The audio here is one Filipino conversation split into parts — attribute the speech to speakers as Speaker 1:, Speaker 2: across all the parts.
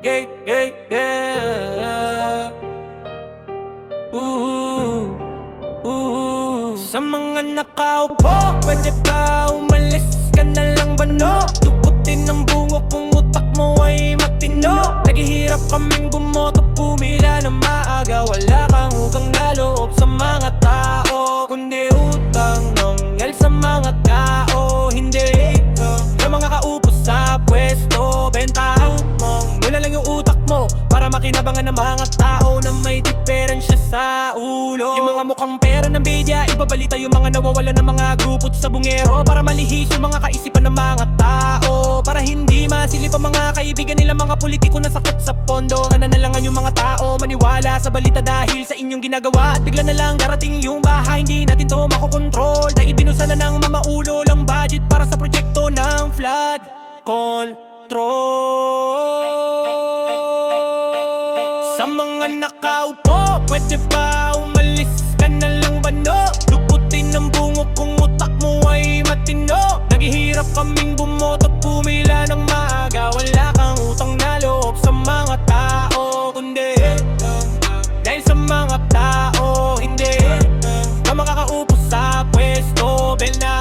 Speaker 1: Yeah, yeah, yeah. Sa mga nakaupo, pwede ba umalis ka na lang ba no? Tuputin ang bungo kung utak mo ay matino. Naghihirap kaming bumoto, pumila na maaga. Wala kang hugang na loob sa mga tao, kundi utang ng ngel sa mga tao. Hindi sa mga kaupo sa pwesto, bentahan mo mula lang yung utak mo para makinabangan ng mga tao na may diferensya sa ulo. Yung mga mukhang pera ng media, ibabalita yung mga nawawala ng mga grupot sa bungero, para malihis yung mga kaisipan ng mga tao, para hindi masilip ang mga kaibigan nila, mga politiko na sakot sa pondo. Nananalangan yung mga tao maniwala sa balita dahil sa inyong ginagawa, at bigla na lang darating yung bahay. Hindi natin to makokontrol dahil binusan na ng mamaulo lang budget para sa proyekto ng flood control. Sa mga nakaupo, pwede ba umalis ka na lang ba no? Luputin ang bungo kung utak mo ay matino. Naghihirap kaming bumoto, pumila ng maaga. Wala kang utang na loob sa mga tao, kundi dahil sa mga tao. Hindi ka makakaupo sa pwesto, bella.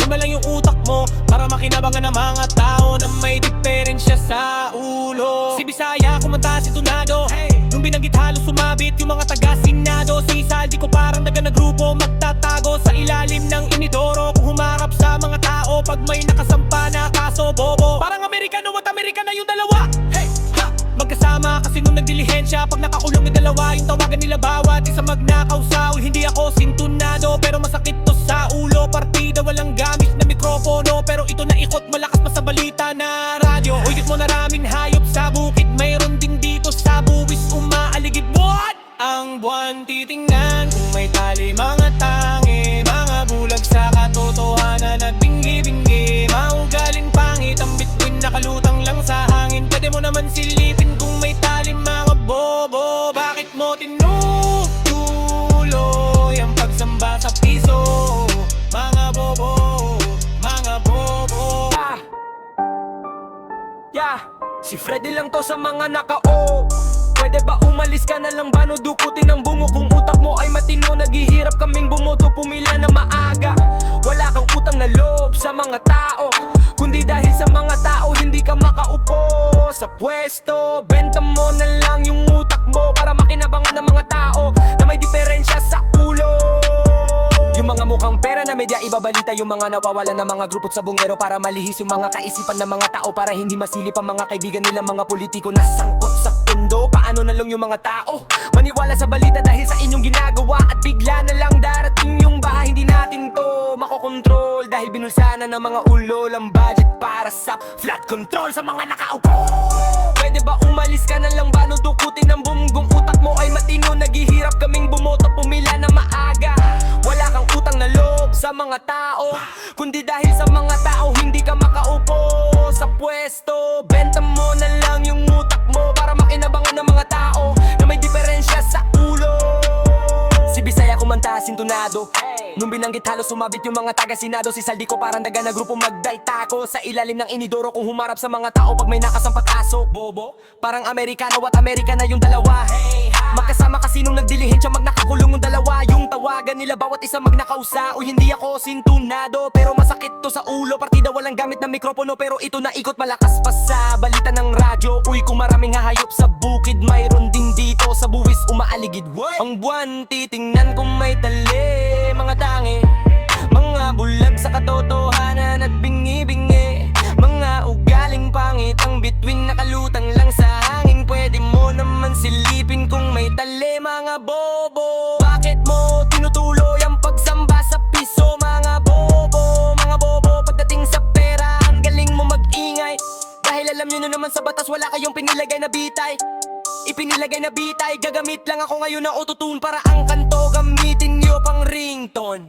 Speaker 1: Luma lang yung utak mo para makinabangan ng mga tao na may diferensya sa ulo. Si Bisaya kumanta, si Tunado, nung binanggit halos sumabit yung mga taga-Senado. Si Saldi ko parang daga na grupo magtatago sa ilalim ng inidoro, kung humarap sa mga tao pag may nakasampa na kaso bobo. Parang Amerikano at Amerikana yung dalawa, magkasama kasi nung nagdilihensya. Pag nakakulong yung dalawa, yung tawagan nila bawat isa magnakaw sa ulo. Hindi ako sintunado pero masakit to sa ulo. Partida walang gamit na mikropono, pero ito na ikot malakas pa sa balita na radyo. Uyot mo naraming hayop sa bukid, mayroon din dito sa buwis umaaligid. What? Ang buwan titingnan kung may tali mga tangi, mga bulag sa katotohanan at bingi-bingi. Maugaling pangit ang bituin, nakalutang lang sa hangin. Pwede mo naman silipin kung may tali mga bobo. Bakit mo tinutuloy ang pagsamba sa piso? Mga bobo, mga bobo. Yeah, si Freddy lang to sa mga naka-o. Pwede ba umalis ka na lang ba no? Dukutin ang bungo kung utak mo ay matino. Naghihirap kaming bumoto, pumila na maaga. Wala kang utang na loob sa mga tao, kundi dahil sa mga tao. Hindi ka makaupo sa pwesto, benta mo na lang yung utak mo para makinabangan ng mga tao na may diferensya sa ulo. Yung mga mukhang pera na media, ibabalita yung mga nawawala ng mga grupot sa bungero, para malihis yung mga kaisipan ng mga tao, para hindi masilip ang mga kaibigan nila, mga politiko na sangkot sa pundo. Paano na lang yung mga tao maniwala sa balita dahil sa inyong ginagawa, at bigla na lang darating yung bahay. Hindi natin to makokontrol dahil binulsana ng mga ulo lang budget para sa flood control. Sa mga nakaupo, pwede ba umalis ka na lang ba no? Dukutin ang bunggong utak mo ay matino. Naghihirap kaming bumoto, pumila na maaga. Wala kang utang na loob sa mga tao, kundi dahil sa mga tao. Hindi ka makaupo sa pwesto, benta mo na lang yung utak mo para makinabangan ng mga tao na may diferensya sa ulo. Si Bisaya kumanta, sintunado, nung binanggit halos sumabit yung mga taga-Senado. Si Saldi ko parang daga na grupo magdaltako sa ilalim ng inidoro, kung humarap sa mga tao pag may nakasampa kaso bobo. Parang Amerikano at Amerikana yung dalawa, magkasama kasi nung nagdilihensya magnakakulong yung dalawa. Yung tawagan nila bawat isa magnakausa. Uy, hindi ako sintunado pero masakit to sa ulo. Partida walang gamit na mikropono, pero ito na ikot malakas pa sa balita ng radyo. Uy, kung maraming hahayop sa bukid, mayroon din dito sa buwis umaaligid. Ang buwan titingnan kung may tali, mga tangi, mga bulag sa katotohanan at bingi-bingi. Mga ugaling pangit ang bituin, nakalutang lang sa hangin. Pwede mo naman silipin kung may tali, mga bobo. Bakit mo tinutuloy ang pagsamba sa piso? Mga bobo, mga bobo. Pagdating sa pera, ang galing mo mag-ingay, dahil alam nyo na naman sa batas wala kayong pinilagay na bitay. Ipinilagay na bitay, gagamit lang ako ngayon ng autotune para ang kanto gamitin nyo pang ringtone.